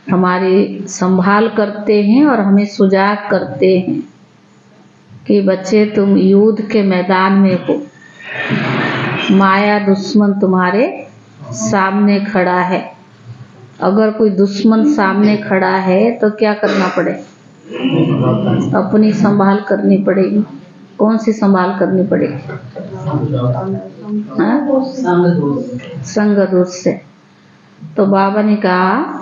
हमारी संभाल करते हैं और हमें सुजाग करते हैं कि बच्चे तुम युद्ध के मैदान में हो, माया दुश्मन तुम्हारे सामने खड़ा है। अगर कोई दुश्मन सामने खड़ा है तो क्या करना पड़े? अपनी संभाल करनी पड़ेगी। कौन सी संभाल करनी पड़ेगी? संग दोष से। तो बाबा ने कहा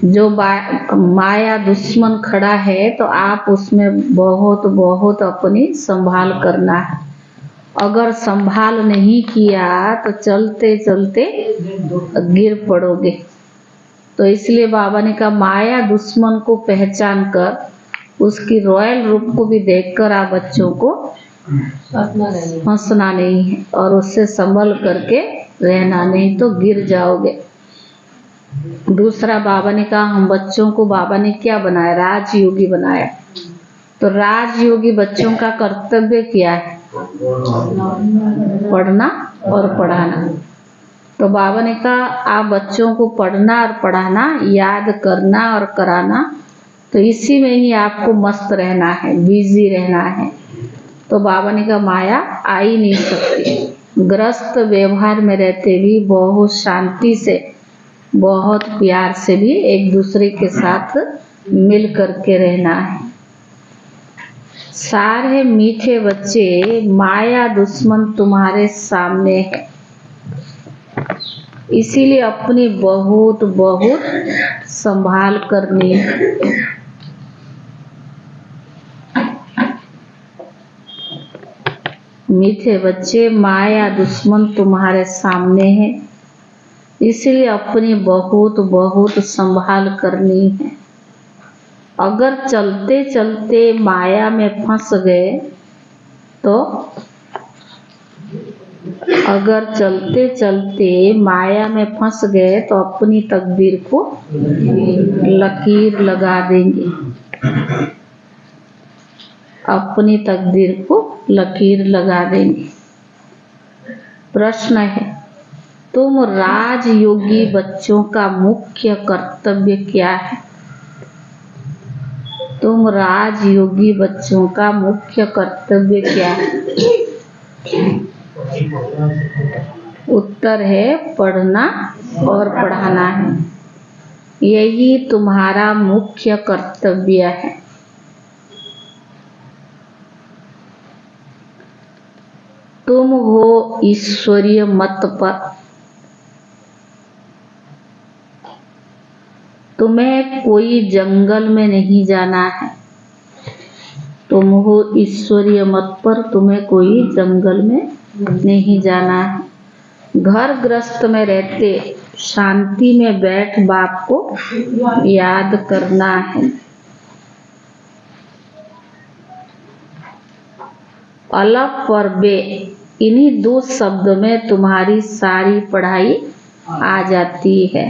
जो माया दुश्मन खड़ा है तो आप उसमें बहुत बहुत अपनी संभाल करना है। अगर संभाल नहीं किया तो चलते चलते गिर पड़ोगे। तो इसलिए बाबा ने कहा माया दुश्मन को पहचान कर उसकी रॉयल रूप को भी देखकर आप बच्चों को हंसना नहीं है और उससे संभल करके रहना, नहीं तो गिर जाओगे। दूसरा बाबा ने कहा हम बच्चों को बाबा ने क्या बनाया? राजयोगी बनाया। तो राजयोगी बच्चों का कर्तव्य क्या है? पढ़ना और पढ़ाना। तो बाबा ने कहा आप बच्चों को पढ़ना और पढ़ाना, याद करना और कराना, तो इसी में ही आपको मस्त रहना है, बिजी रहना है। तो बाबा ने कहा माया आ ही नहीं सकती। ग्रस्त व्यवहार में रहते भी बहुत शांति से, बहुत प्यार से भी एक दूसरे के साथ मिल करके रहना है। सारे मीठे बच्चे, माया दुश्मन तुम्हारे सामने है, इसीलिए अपनी बहुत बहुत संभाल करनी है। मीठे बच्चे, माया दुश्मन तुम्हारे सामने है, इसलिए अपनी बहुत बहुत संभाल करनी है। अगर चलते चलते माया में फंस गए तो अपनी तकदीर को लकीर लगा देंगे। अपनी तकदीर को लकीर लगा देंगे। प्रश्न है, तुम राजयोगी बच्चों का मुख्य कर्तव्य क्या है? तुम राजयोगी बच्चों का मुख्य कर्तव्य क्या है? उत्तर है पढ़ना और पढ़ाना है। यही तुम्हारा मुख्य कर्तव्य है। तुम हो ईश्वरीय मत पर। तुम्हें कोई जंगल में नहीं जाना है। तुम हो ईश्वरीय मत पर, तुम्हें कोई जंगल में नहीं जाना है। घर गृहस्थ में रहते शांति में बैठ बाप को याद करना है। अलफ और बे, इन्हीं दो शब्द में तुम्हारी सारी पढ़ाई आ जाती है।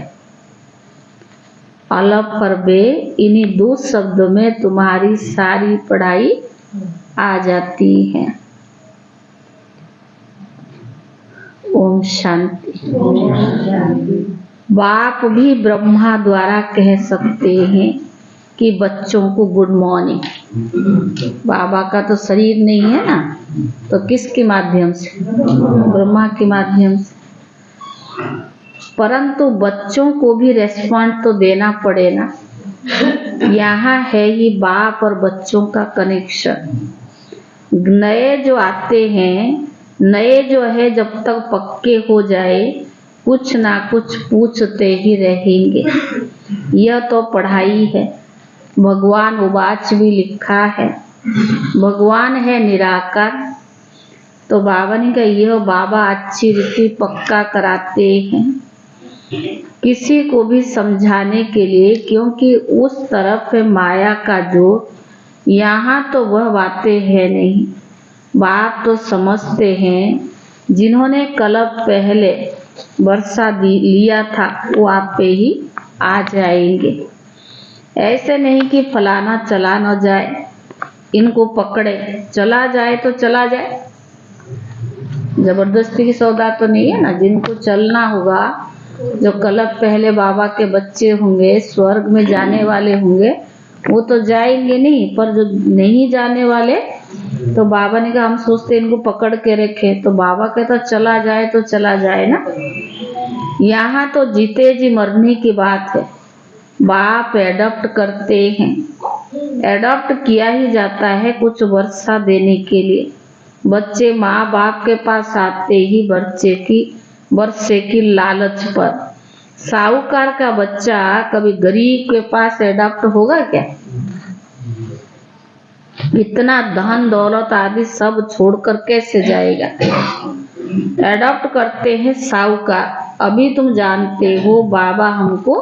अलफ और बे, इन्हीं दो शब्द में तुम्हारी सारी पढ़ाई आ जाती है। ओम शांति। बाप भी ब्रह्मा द्वारा कह सकते हैं कि बच्चों को गुड मॉर्निंग। बाबा का तो शरीर नहीं है ना, तो किसके माध्यम से? ब्रह्मा के माध्यम से। परंतु बच्चों को भी रेस्पॉन्ड तो देना पड़े ना। यहाँ है ही बाप और बच्चों का कनेक्शन। नए जो आते हैं, नए जो है जब तक पक्के हो जाए कुछ ना कुछ पूछते ही रहेंगे। यह तो पढ़ाई है। भगवान उवाच भी लिखा है। भगवान है निराकार। तो बाबा ने कहा यह बाबा अच्छी रीति पक्का कराते हैं किसी को भी समझाने के लिए, क्योंकि उस तरफ है माया का जोर। यहाँ तो वह बातें है नहीं। बाप तो समझते हैं। जिन्होंने कल्प पहले वर्षा लिया था वो आप पे ही आ जाएंगे। ऐसे नहीं कि फलाना चला न जाए, इनको पकड़े, चला जाए तो चला जाए। जबरदस्ती की सौदा तो नहीं है ना। जिनको चलना होगा जो कलप पहले बाबा के बच्चे होंगे स्वर्ग में जाने वाले होंगे वो तो जाएंगे नहीं, पर जो नहीं जाने वाले तो बाबा ने कहा हम सोचते इनको पकड़ के रखे, तो बाबा कहता चला जाए तो चला जाए ना। यहाँ तो जीते जी मरने की बात है। बाप एडॉप्ट करते हैं, एडॉप्ट किया ही जाता है कुछ वर्षा देने के लिए। बच्चे माँ बाप के पास आते ही वर्षे की लालच पर। साहूकार का बच्चा कभी गरीब के पास एडॉप्ट होगा क्या? इतना धन दौलत आदि सब छोड़कर कैसे जाएगा? एडॉप्ट करते हैं साहूकार। अभी तुम जानते हो बाबा हमको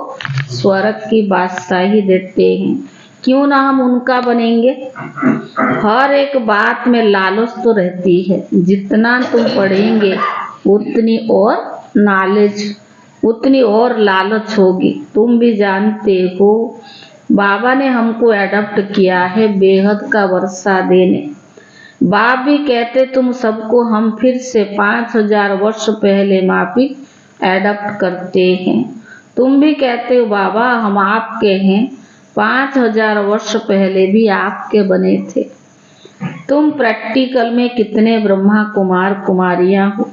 स्वर्ग की बादशाही देते हैं, क्यों ना हम उनका बनेंगे। हर एक बात में लालच तो रहती है, जितना तुम पढ़ेंगे उतनी और नॉलेज उतनी और लालच होगी। तुम भी जानते हो बाबा ने हमको एडॉप्ट किया है बेहद का वर्षा देने। बाप भी कहते तुम सबको हम फिर से 5000 वर्ष पहले माफिक एडॉप्ट करते हैं। तुम भी कहते हो बाबा हम आपके हैं, 5000 वर्ष पहले भी आपके बने थे। तुम प्रैक्टिकल में कितने ब्रह्मा कुमार कुमारियां हो।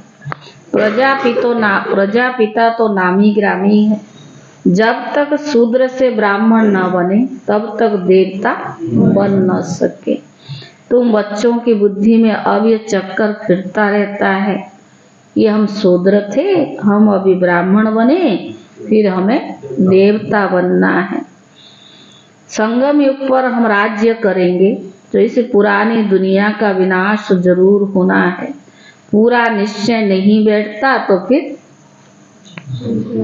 प्रजापिता तो नामी ग्रामी है। जब तक शूद्र से ब्राह्मण न बने तब तक देवता बन न सके। तुम बच्चों की बुद्धि में अब ये चक्कर फिरता रहता है, ये हम शूद्र थे, हम अभी ब्राह्मण बने, फिर हमें देवता बनना है। संगम युग पर हम राज्य करेंगे, तो इस पुरानी दुनिया का विनाश जरूर होना है। पूरा निश्चय नहीं बैठता तो फिर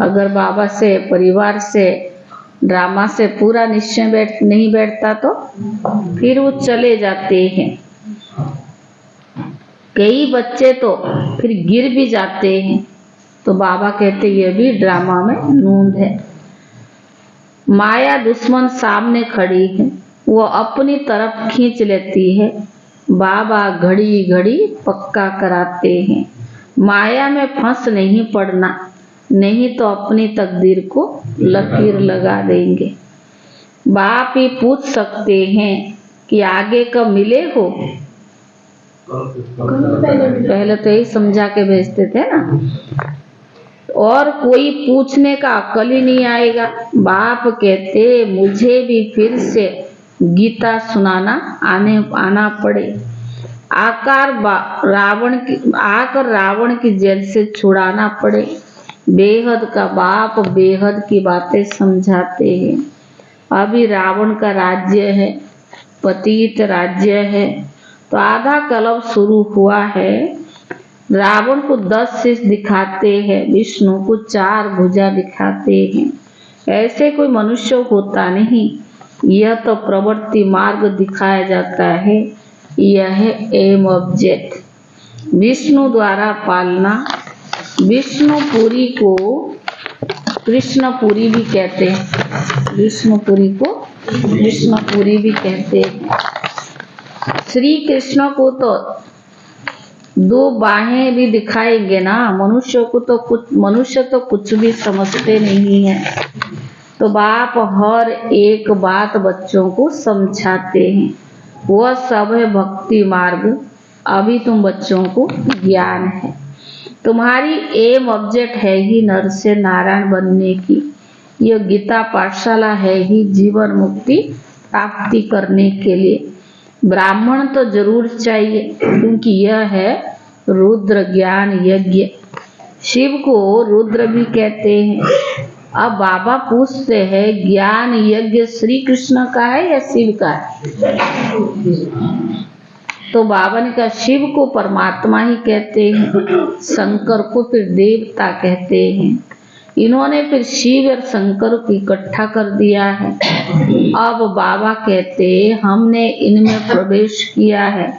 अगर बाबा से परिवार से ड्रामा से पूरा निश्चय नहीं बैठता तो फिर वो चले जाते हैं। कई बच्चे तो फिर गिर भी जाते हैं, तो बाबा कहते ये भी ड्रामा में नूंद है। माया दुश्मन सामने खड़ी है, वो अपनी तरफ खींच लेती है। बाबा घड़ी घड़ी पक्का कराते हैं। माया में फंस नहीं पड़ना, नहीं तो अपनी तकदीर को लकीर लगा देंगे। बाप ही पूछ सकते हैं कि आगे कब मिले हो। पहले तो यही समझा के भेजते थे ना, और कोई पूछने का अक्ल ही नहीं आएगा। बाप कहते मुझे भी फिर से गीता सुनाना आना पड़े। आकर रावण की जेल से छुड़ाना पड़े। बेहद का बाप बेहद की बातें समझाते हैं। अभी रावण का राज्य है, पतित राज्य है, तो आधा कलप शुरू हुआ है। रावण को 10 शीश दिखाते हैं, विष्णु को 4 भुजा दिखाते हैं। ऐसे कोई मनुष्य होता नहीं, यह तो प्रवृत्ति मार्ग दिखाया जाता है। यह है एम ऑब्जेक्ट, विष्णु द्वारा पालना। विष्णुपुरी को कृष्णपुरी भी कहते हैं, विष्णुपुरी को कृष्णपुरी भी कहते हैं। श्री कृष्ण को तो 2 बाहें भी दिखाएंगे ना। मनुष्य तो कुछ भी समझते नहीं है, तो बाप हर एक बात बच्चों को समझाते हैं। वह सब है भक्ति मार्ग। अभी तुम बच्चों को ज्ञान है, तुम्हारी एम ऑब्जेक्ट है ही नर से नारायण बनने की। यह गीता पाठशाला है ही जीवन मुक्ति प्राप्ति करने के लिए। ब्राह्मण तो जरूर चाहिए, क्योंकि यह है रुद्र ज्ञान यज्ञ। शिव को रुद्र भी कहते हैं। अब बाबा पूछते हैं ज्ञान यज्ञ श्री कृष्ण का है या शिव का है? तो बाबा ने कहा शिव को परमात्मा ही कहते हैं, शंकर को फिर देवता कहते हैं। इन्होंने फिर शिव और शंकर को इकट्ठा कर दिया है। अब बाबा कहते हमने इनमें प्रवेश किया है।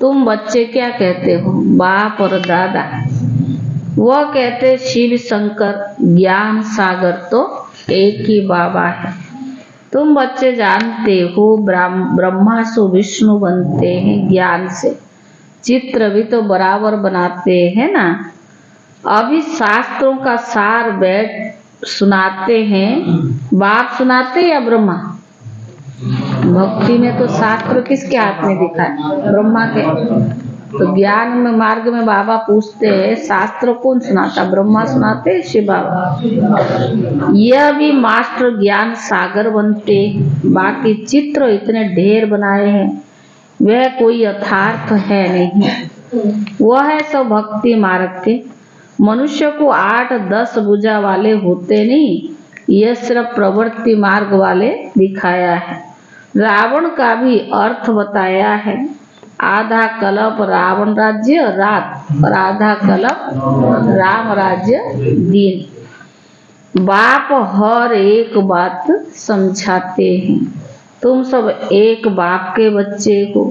तुम बच्चे क्या कहते हो, बाप और दादा? वह कहते शिव शंकर ज्ञान सागर तो एक ही बाबा है। तुम बच्चे जानते हो ब्रह्मा से विष्णु बनते हैं ज्ञान से। चित्र भी तो बराबर बनाते हैं ना। अभी शास्त्रों का सार बैठ सुनाते हैं। बाप सुनाते या ब्रह्मा? भक्ति में तो शास्त्र किसके हाथ में दिखा है? ब्रह्मा के। तो ज्ञान में मार्ग में बाबा पूछते हैं शास्त्र कौन सुनाता? ब्रह्मा सुनाते, शिव बाबा। यह भी मास्टर ज्ञान सागर बनते, बाकी चित्र इतने ढेर बनाए हैं, वह कोई यथार्थ है नहीं। वह है सब भक्ति मार्ग के। मनुष्य को 8-10 भुजा वाले होते नहीं, यह सिर्फ प्रवृत्ति मार्ग वाले दिखाया है। रावण का भी अर्थ बताया है। आधा कल्प रावण राज्य रात और आधा कल्प राम राज्य दिन। बाप हर एक बात समझाते हैं। तुम सब एक बाप के बच्चे हो।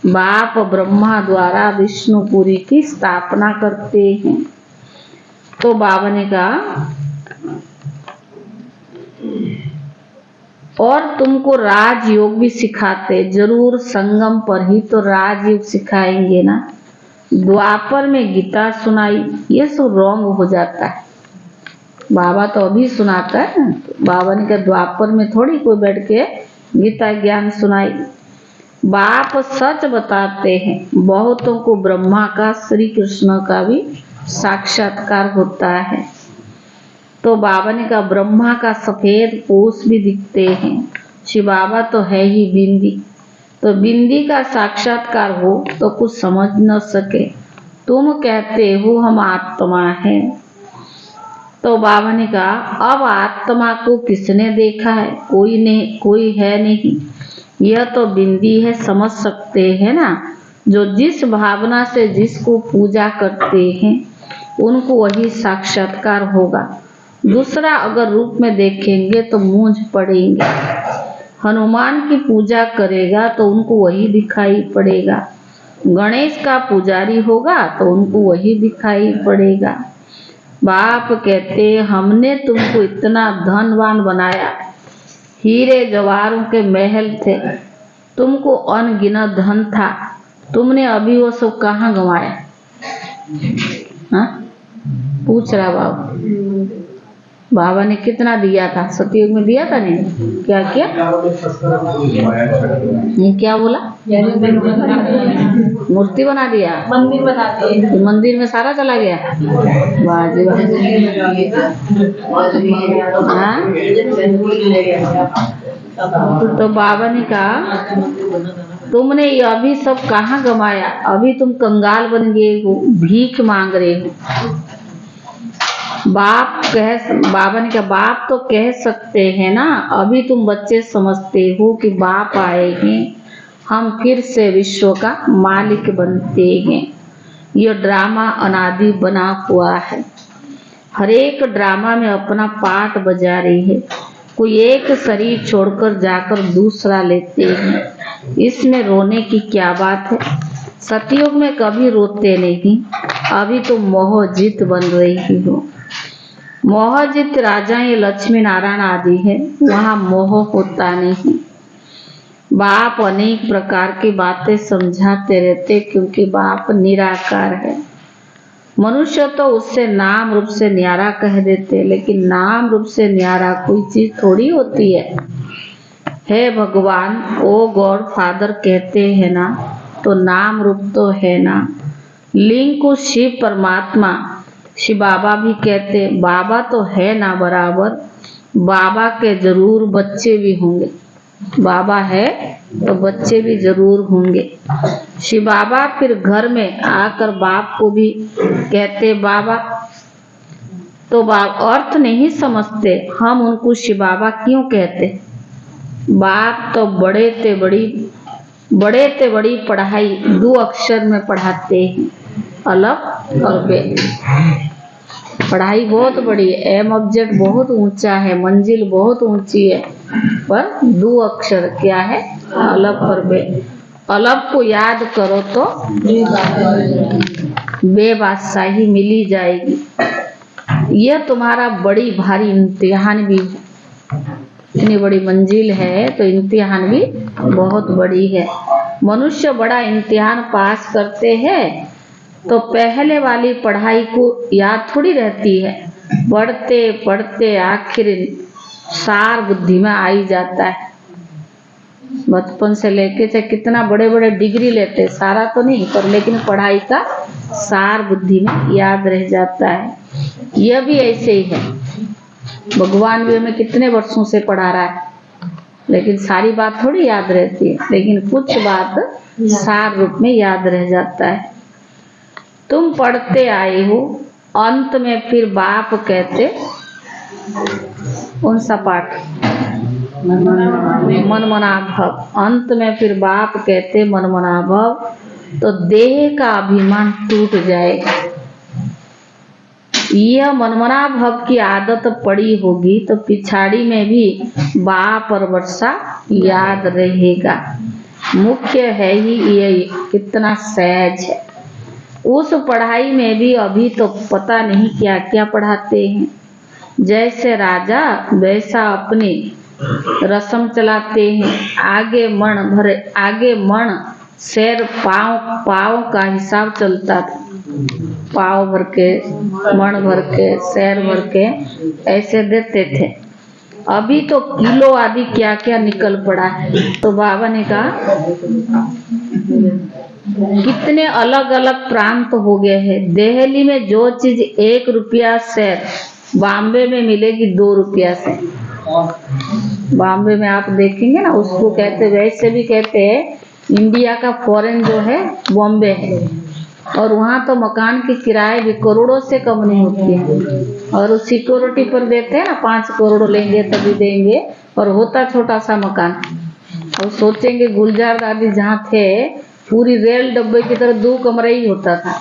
बाप ब्रह्मा द्वारा विष्णुपुरी की स्थापना करते हैं। तो बाबा ने कहा और तुमको राजयोग भी सिखाते, जरूर संगम पर ही तो राजयोग सिखाएंगे ना। द्वापर में गीता सुनाई, ये सब रॉन्ग हो जाता है। बाबा तो अभी सुनाता है, बाबा ने कहा द्वापर में थोड़ी कोई बैठ के गीता ज्ञान सुनाई। बाप सच बताते हैं, बहुतों को ब्रह्मा का श्री कृष्ण का भी साक्षात्कार होता है। तो बाबा ने कहा ब्रह्मा का सफेद पोष भी दिखते हैं, शिव बाबा तो है ही बिंदी। तो बिंदी का साक्षात्कार हो तो कुछ समझ न सके, तुम कहते हो हम आत्मा है। तो बाबा ने कहा अब आत्मा को किसने देखा है? कोई नहीं, कोई है नहीं। यह तो बिंदी है, समझ सकते हैं ना। जो जिस भावना से जिसको पूजा करते हैं उनको वही साक्षात्कार होगा। दूसरा अगर रूप में देखेंगे तो मूंझ पड़ेंगे। हनुमान की पूजा करेगा तो उनको वही दिखाई पड़ेगा। गणेश का पुजारी होगा तो उनको वही दिखाई पड़ेगा। बाप कहते हमने तुमको इतना धनवान बनाया, हीरे जवाहरों के महल थे, तुमको अनगिनत धन था, तुमने अभी वो सब कहाँ गंवाया? हाँ, पूछ रहा बाबा। बाबा ने कितना दिया था? सतयुग में दिया था नहीं? क्या किया? नहीं, क्या बोला? मूर्ति बना दिया, मंदिर बना दिया। तो मंदिर में सारा चला गया। वाह जी वाह। हाँ? तो बाबा ने कहा तुमने ये अभी सब कहाँ गमाया? अभी तुम कंगाल बन गए हो, भीख मांग रहे हो। बाबा ने कहा बाप तो कह सकते हैं ना, अभी तुम बच्चे समझते हो कि बाप आए हैं, हम फिर से विश्व का मालिक बनते हैं। यह ड्रामा अनादि बना हुआ है। हर एक ड्रामा में अपना पार्ट बजा रही है। कोई एक शरीर छोड़कर जाकर दूसरा लेते हैं, इसमें रोने की क्या बात है? सतयुग में कभी रोते नहीं, अभी तो मोहजित बन रही हो। मोहजित राजा ये लक्ष्मी नारायण आदि है, वहाँ मोह होता नहीं। बाप अनेक प्रकार की बातें समझाते रहते क्योंकि बाप निराकार है। मनुष्य तो उससे नाम रूप से न्यारा कह देते, लेकिन नाम रूप से न्यारा कोई चीज थोड़ी होती है। हे भगवान, ओ गॉड फादर कहते हैं ना, तो नाम रूप तो है ना। लिंग को शिव परमात्मा शिव बाबा भी कहते, बाबा तो है ना बराबर। बाबा के जरूर बच्चे भी होंगे, बाबा है तो बच्चे भी जरूर होंगे। शिव बाबा फिर घर में आकर बाप को भी कहते बाबा, तो बाप अर्थ नहीं समझते, हम उनको शिव बाबा क्यों कहते? बाप तो बड़े ते बड़ी पढ़ाई 2 अक्षर में पढ़ाते हैं, अलग और बे। पढ़ाई बहुत बड़ी है, एम ऑब्जेक्ट बहुत ऊंचा है, मंजिल बहुत ऊंची है, पर 2 अक्षर क्या है? अलग और बे। अलग को याद करो तो बेबादशाही मिली जाएगी। यह तुम्हारा बड़ी भारी इम्तिहान भी है। इतनी बड़ी मंजिल है तो इम्तिहान भी बहुत बड़ी है। मनुष्य बड़ा इम्तिहान पास करते हैं तो पहले वाली पढ़ाई को याद थोड़ी रहती है। पढ़ते पढ़ते आखिर सार बुद्धि में आ ही जाता है। बचपन से लेके चाहे कितना बड़े बड़े डिग्री लेते, सारा तो नहीं पर लेकिन पढ़ाई का सार बुद्धि में याद रह जाता है। यह भी ऐसे ही है। भगवान भी हमें कितने वर्षों से पढ़ा रहा है, लेकिन सारी बात थोड़ी याद रहती है, लेकिन कुछ बात सार रूप में याद रह जाता है। तुम पढ़ते आए हो, अंत में फिर बाप कहते, कौन सा पाठ? मन मना भव। अंत में फिर बाप कहते मन मना भव, तो देह का अभिमान टूट जाएगा। यह मनमना भव की आदत पड़ी होगी तो पिछाड़ी में भी बाप और वर्षा याद रहेगा। मुख्य है ही ये कितना सहज है। उस पढ़ाई में भी अभी तो पता नहीं क्या क्या पढ़ाते हैं। जैसे राजा वैसा अपनी रस्म चलाते हैं। आगे मन शेर पाव का हिसाब चलता था। पाव भर के, मन भर के, शेर भर के ऐसे देते थे। अभी तो किलो आदि क्या क्या निकल पड़ा है। तो बाबा ने कहा कितने अलग अलग प्रांत हो गए हैं। दिल्ली में जो चीज 1 रुपया शेर, बॉम्बे में मिलेगी 2 रुपया से। बॉम्बे में आप देखेंगे ना, उसको कहते, वैसे भी कहते हैं इंडिया का फॉरेन जो है बॉम्बे है, और वहाँ तो मकान की किराए भी करोड़ों से कम नहीं होती है। और उस सिक्योरिटी पर देते हैं ना, 5 करोड़ लेंगे तभी देंगे, और होता छोटा सा मकान। और सोचेंगे गुलजार दादी जहाँ थे, पूरी रेल डब्बे की तरह 2 कमरे ही होता था।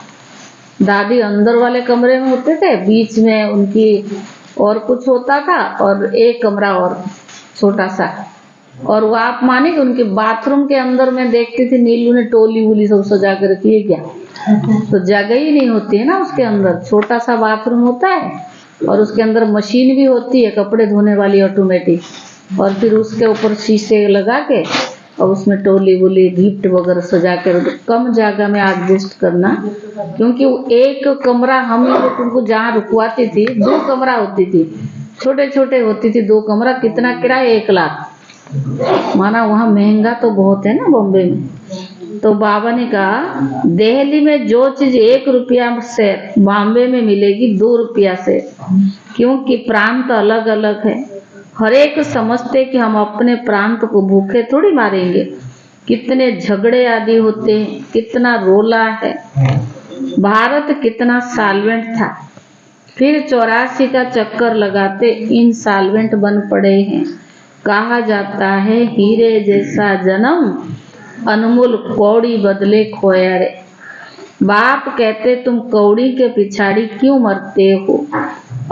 दादी अंदर वाले कमरे में होते थे, बीच में उनकी और कुछ होता था, और एक कमरा और छोटा सा। और वो आप माने कि उनके बाथरूम के अंदर में देखती थी नीलू ने टोली वोली सब सजा कर रखी है क्या, तो जगह ही नहीं होती है ना उसके अंदर। छोटा सा बाथरूम होता है और उसके अंदर मशीन भी होती है कपड़े धोने वाली ऑटोमेटिक, और फिर उसके ऊपर शीशे लगा के और उसमें टोली वोली गिफ्ट वगैरह सजा कर। कम जगह में एडजस्ट करना, क्योंकि वो एक कमरा हम लोग तुमको जहाँ रुकवाती थी 2 कमरा होती थी, छोटे छोटे होती थी 2 कमरा। कितना किराया? 1 लाख। माना वहाँ महंगा तो बहुत है ना बॉम्बे में। तो बाबा ने कहा दिल्ली में जो चीज 1 रुपया से बॉम्बे में मिलेगी 2 रुपया से, क्योंकि प्रांत अलग अलग है। हर एक समझते कि हम अपने प्रांत को भूखे थोड़ी मारेंगे। कितने झगड़े आदि होते हैं, कितना रोला है। भारत कितना सॉल्वेंट था, फिर 84 का चक्कर लगाते इनसॉल्वेंट बन पड़े हैं। कहा जाता है हीरे जैसा जन्म, अनमोल कौड़ी बदले खोया रे। बाप कहते तुम कौड़ी के पिछाड़ी क्यों मरते हो?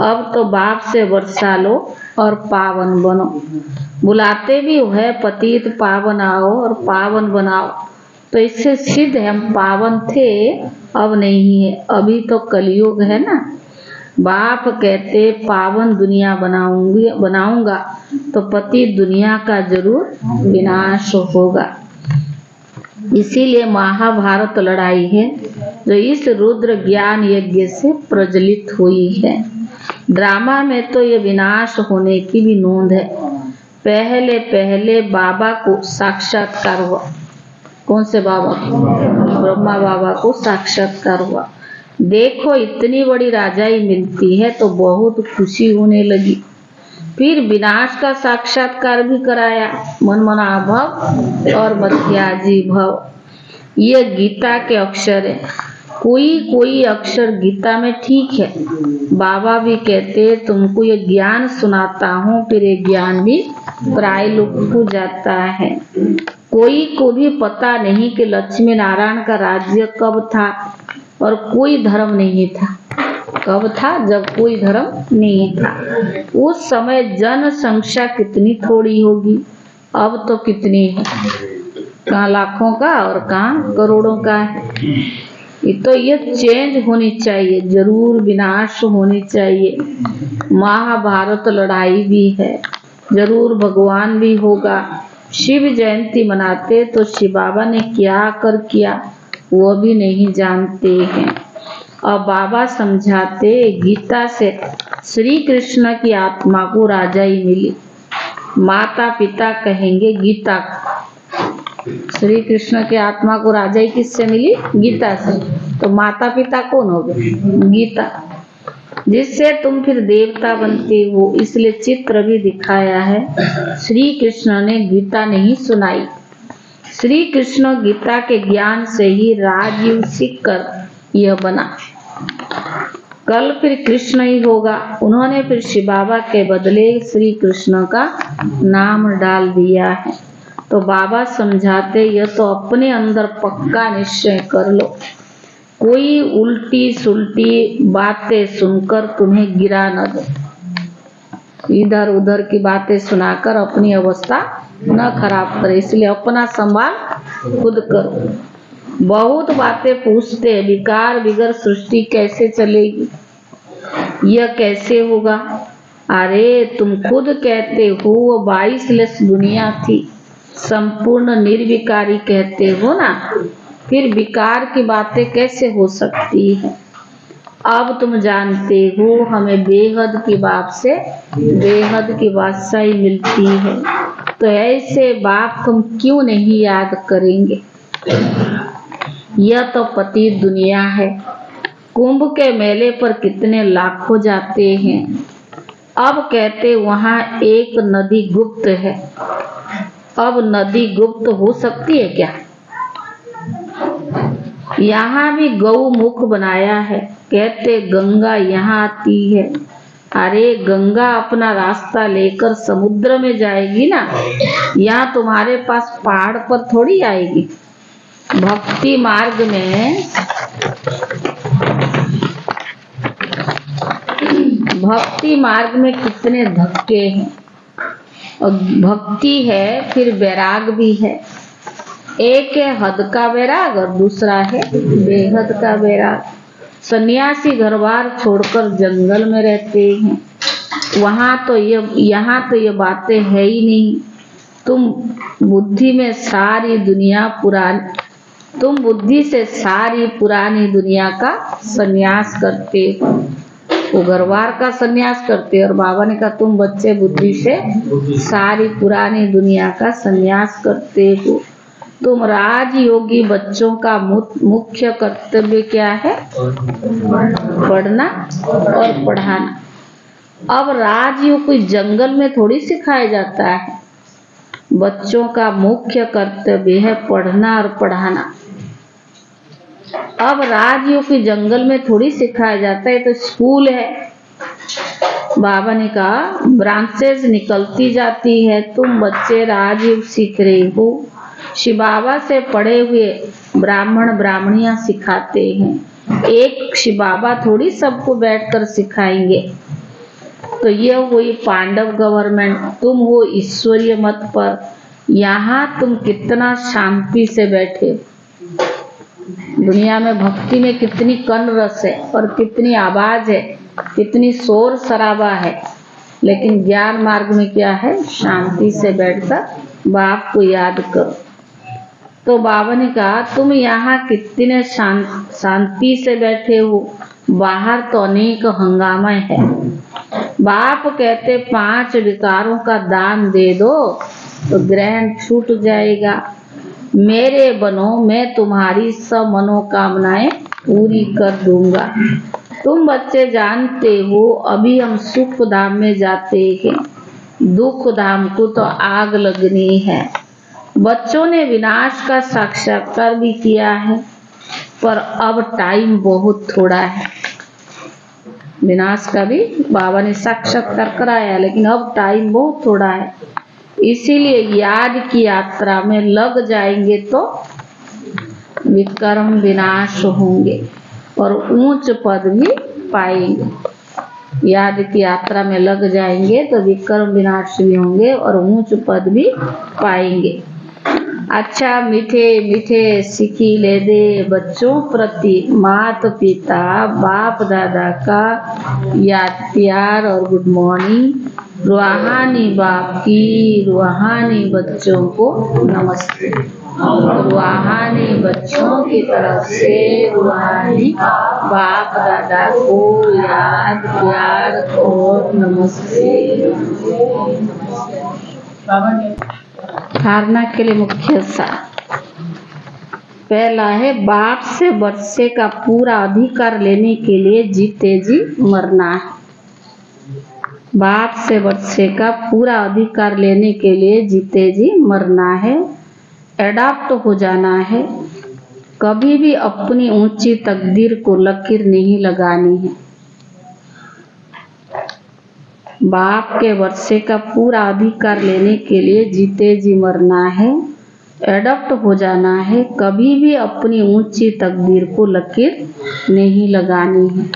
अब तो बाप से वर्षा लो और पावन बनो। बुलाते भी है पतित पावन आओ और पावन बनाओ, तो इससे सिद्ध है हम पावन थे, अब नहीं है। अभी तो कलयुग है ना। बाप कहते पावन दुनिया बनाऊंगा तो पति दुनिया का जरूर विनाश होगा। इसीलिए महाभारत लड़ाई है जो इस रुद्र ज्ञान यज्ञ से प्रज्वलित हुई है। ड्रामा में तो ये विनाश होने की भी नोंद है। पहले पहले बाबा को साक्षात्कार हुआ। कौन से बाबा को? ब्रह्मा बाबा को साक्षात्कार हुआ। देखो इतनी बड़ी राजाई मिलती है तो बहुत खुशी होने लगी। फिर विनाश का साक्षात्कार भी कराया, मनमना भव और मध्याजी भव। ये गीता के अक्षर है। कोई कोई अक्षर गीता में ठीक है। बाबा भी कहते तुमको ये ज्ञान सुनाता हूँ, फिर ये ज्ञान भी प्राय लुप्त हो जाता है। कोई को भी पता नहीं कि लक्ष्मी नारायण का राज्य कब था और कोई धर्म नहीं था। कब था? जब कोई धर्म नहीं था। उस समय जनसंख्या कितनी थोड़ी होगी, अब तो कितनी है, कहाँ लाखों का और कहाँ करोड़ों का है। तो ये चेंज होनी चाहिए, जरूर विनाश होनी चाहिए। महाभारत लड़ाई भी है, जरूर भगवान भी होगा। शिव जयंती मनाते तो शिव बाबा ने क्या कर किया वो भी नहीं जानते हैं। और बाबा समझाते गीता से श्री कृष्ण की आत्मा को राजाई मिली। माता पिता कहेंगे गीता को। श्री कृष्ण की आत्मा को राजाई किससे मिली? गीता से। तो माता पिता कौन हो गए? गीता, जिससे तुम फिर देवता बनते हो। इसलिए चित्र भी दिखाया है। श्री कृष्ण ने गीता नहीं सुनाई। श्री कृष्ण गीता के ज्ञान से ही राजयोग सीखकर यह बना। कल फिर कृष्ण ही होगा। उन्होंने फिर शिव बाबा के बदले श्री कृष्ण का नाम डाल दिया है। तो बाबा समझाते यह तो अपने अंदर पक्का निश्चय कर लो। कोई उल्टी सुल्टी बातें सुनकर तुम्हें गिरा न दो। इधर उधर की बातें सुनाकर अपनी अवस्था न खराब करे। इसलिए अपना संभाल खुद करो। बहुत बातें पूछते विकार बिगर सृष्टि कैसे चलेगी, यह कैसे होगा। अरे तुम खुद कहते हो वो 22 लक्ष दुनिया थी, संपूर्ण निर्विकारी कहते हो ना, फिर विकार की बातें कैसे हो सकती है। अब तुम जानते हो हमें बेहद की बात से बेहद की बादशाही मिलती है, तो ऐसे बात तुम क्यों नहीं याद करेंगे। यह तो पति दुनिया है। कुंभ के मेले पर कितने लाखों जाते हैं। अब कहते वहाँ एक नदी गुप्त है। अब नदी गुप्त हो सकती है क्या? यहाँ भी गौमुख बनाया है। कहते गंगा यहाँ आती है। अरे गंगा अपना रास्ता लेकर समुद्र में जाएगी ना, यहाँ तुम्हारे पास पहाड़ पर थोड़ी आएगी। भक्ति मार्ग में कितने धक्के हैं। और भक्ति है फिर वैराग भी है। एक है हद का वैराग और दूसरा है बेहद का वैराग। सन्यासी घर बार छोड़कर जंगल में रहते हैं। यहाँ तो ये बातें है ही नहीं। तुम बुद्धि से सारी पुरानी दुनिया का सन्यास करते हो। वो घरबार का सन्यास करते और बाबा ने कहा तुम बच्चे बुद्धि से सारी पुरानी दुनिया का सन्यास करते हो। तुम राजयोगी बच्चों का मुख्य कर्तव्य क्या है? पढ़ना और पढ़ाना। अब राजयोग कोई जंगल में थोड़ी सिखाया जाता है। बच्चों का मुख्य कर्तव्य है पढ़ना और पढ़ाना। अब राजयोग की जंगल में थोड़ी सिखाया जाता है, तो स्कूल है। बाबा ने कहा ब्रांचेस निकलती जाती है। तुम बच्चे राजयोग सीख रहे हो। शिव बाबा से पढ़े हुए ब्राह्मण ब्राह्मणियां सिखाते हैं। एक शिव बाबा थोड़ी सबको बैठकर सिखाएंगे। तो यह हुई पांडव गवर्नमेंट। तुम हो ईश्वरीय मत पर। यहाँ तुम कितना शांति से बैठे। दुनिया में भक्ति में कितनी कण रस है और कितनी आवाज है, कितनी शोर शराबा है, लेकिन ज्ञान मार्ग में क्या है? शांति से बैठकर बाप को याद करो। तो बाबा ने कहा तुम यहाँ कितने शांति से बैठे हो, बाहर तो अनेक हंगामा है। बाप कहते 5 विकारों का दान दे दो तो ग्रहण छूट जाएगा। मेरे बनो, मैं तुम्हारी सब मनोकामनाएं पूरी कर दूंगा। तुम बच्चे जानते हो अभी हम सुख धाम में जाते हैं, दुख धाम को तो आग लगनी है। बच्चों ने विनाश का साक्षात्कार भी किया है, पर अब टाइम बहुत थोड़ा है। विनाश का भी बाबा ने साक्षात्कार कराया, लेकिन अब टाइम बहुत थोड़ा है। इसीलिए याद की यात्रा में लग जाएंगे तो विक्रम विनाश होंगे और ऊंच पद भी पाएंगे। याद की यात्रा में लग जाएंगे तो विक्रम विनाश भी होंगे और ऊंच पद भी पाएंगे। अच्छा मीठे मीठे सिखी ले दे बच्चों प्रति माता पिता बाप दादा का याद प्यार और गुड मॉर्निंग। रूहानी बाप की रूहानी बच्चों को नमस्ते। रूहानी बच्चों की तरफ से रूहानी बाप दादा को याद प्यार और नमस्ते। धारणा के लिए मुख्य सार पहला है, बाप से वर्षे का पूरा अधिकार लेने के लिए जीते जी मरना है। बाप से वर्षे का पूरा अधिकार लेने के लिए जीते जी मरना है। एडॉप्ट हो जाना है। कभी भी अपनी ऊंची तकदीर को लकीर नहीं लगानी है। बाप के वर्षे का पूरा अधिकार लेने के लिए जीते जी मरना है। एडॉप्ट हो जाना है। कभी भी अपनी ऊंची तकदीर को लकीर नहीं लगानी है।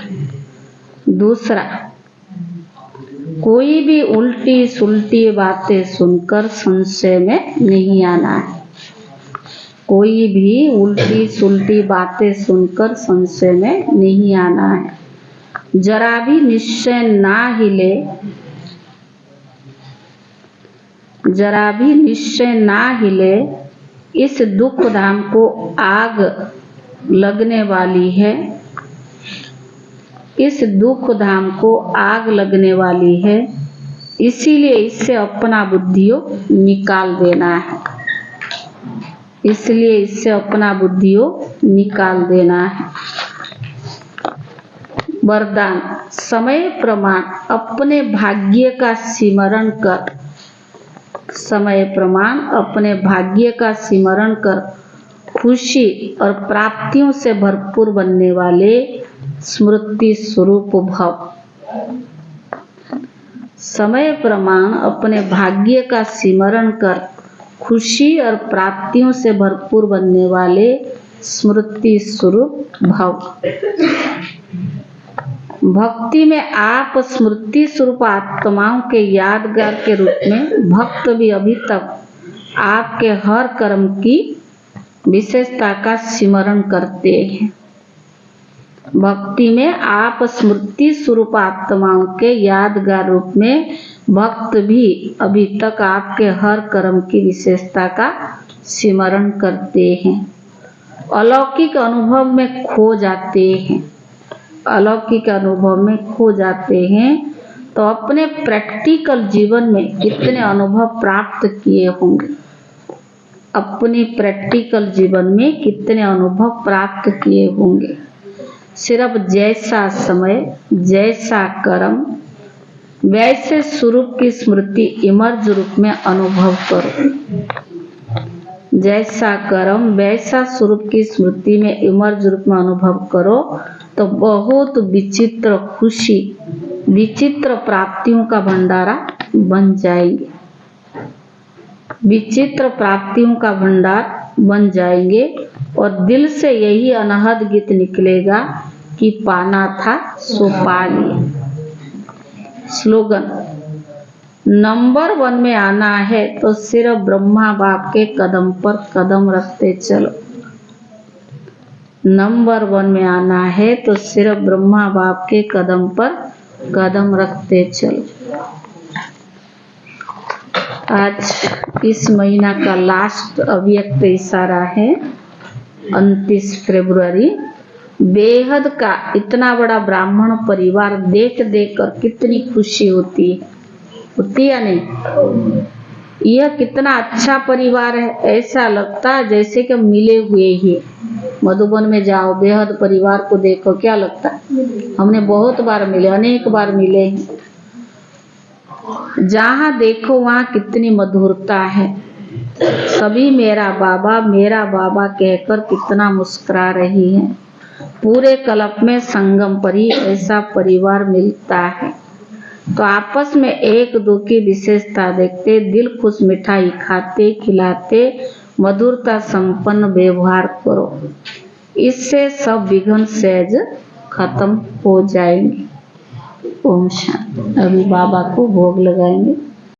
दूसरा, कोई भी उल्टी सुलटी बातें सुनकर संशय में नहीं आना है। कोई भी उल्टी सुलटी बातें सुनकर संशय में नहीं आना है। जरा भी निश्चय ना हिले, जरा भी निश्चय ना हिले, इस दुख धाम को आग लगने वाली है। इस दुख धाम को आग लगने वाली है। इसीलिए इससे अपना बुद्धियों निकाल देना है। इसलिए इससे अपना बुद्धियों निकाल देना है। वरदान, समय प्रमाण अपने भाग्य का सिमरण कर, समय प्रमाण अपने भाग्य का सिमरण कर खुशी और प्राप्तियों से भरपूर बनने वाले स्मृति स्वरूप भव। समय प्रमाण अपने भाग्य का सिमरण कर खुशी और प्राप्तियों से भरपूर बनने वाले स्मृति स्वरूप भव। भक्ति में आप स्मृति स्वरूप आत्माओं के यादगार के रूप में भक्त भी अभी तक आपके हर कर्म की विशेषता का स्मरण करते हैं। भक्ति में आप स्मृति स्वरूप आत्माओं के यादगार रूप में भक्त भी अभी तक आपके हर कर्म की विशेषता का स्मरण करते हैं। अलौकिक अनुभव में खो जाते हैं। अलौकिक अनुभव में खो जाते हैं तो अपने प्रैक्टिकल जीवन में कितने अनुभव प्राप्त किए होंगे। अपने प्रैक्टिकल जीवन में कितने अनुभव प्राप्त किए होंगे। सिर्फ जैसा समय, जैसा कर्म, वैसे स्वरूप की स्मृति इमर्ज रूप में अनुभव करो। जैसा कर्म वैसा स्वरूप की स्मृति में इमर्ज रूप में अनुभव करो तो बहुत विचित्र खुशी, विचित्र प्राप्तियों का भंडारा बन जाएंगे। विचित्र प्राप्तियों का भंडार बन जाएंगे और दिल से यही अनहद गीत निकलेगा कि पाना था सो पा लिया। स्लोगन, नंबर 1 में आना है तो सिर्फ ब्रह्मा बाप के कदम पर कदम रखते चलो। नंबर 1 में आना है तो सिर्फ ब्रह्मा बाप के कदम पर कदम रखते चलो। आज इस महीना का लास्ट अव्यक्त इशारा है 29 फरवरी। बेहद का इतना बड़ा ब्राह्मण परिवार देख देख कर कितनी खुशी होती है या नहीं। यह कितना अच्छा परिवार है, ऐसा लगता है जैसे कि मिले हुए ही। मधुबन में जाओ, बेहद परिवार को देखो, क्या लगता है हमने बहुत बार मिले, अनेक बार मिले हैं। जहाँ देखो वहाँ कितनी मधुरता है। सभी मेरा बाबा कहकर कितना मुस्कुरा रही है। पूरे कल्प में संगम पर ही ऐसा परिवार मिलता है। तो आपस में एक दो की विशेषता देखते, दिल खुश मिठाई खाते खिलाते, मधुरता संपन्न व्यवहार करो। इससे सब विघ्न सहज खत्म हो जाएंगे। ओम शांति। अभी बाबा को भोग लगाएंगे।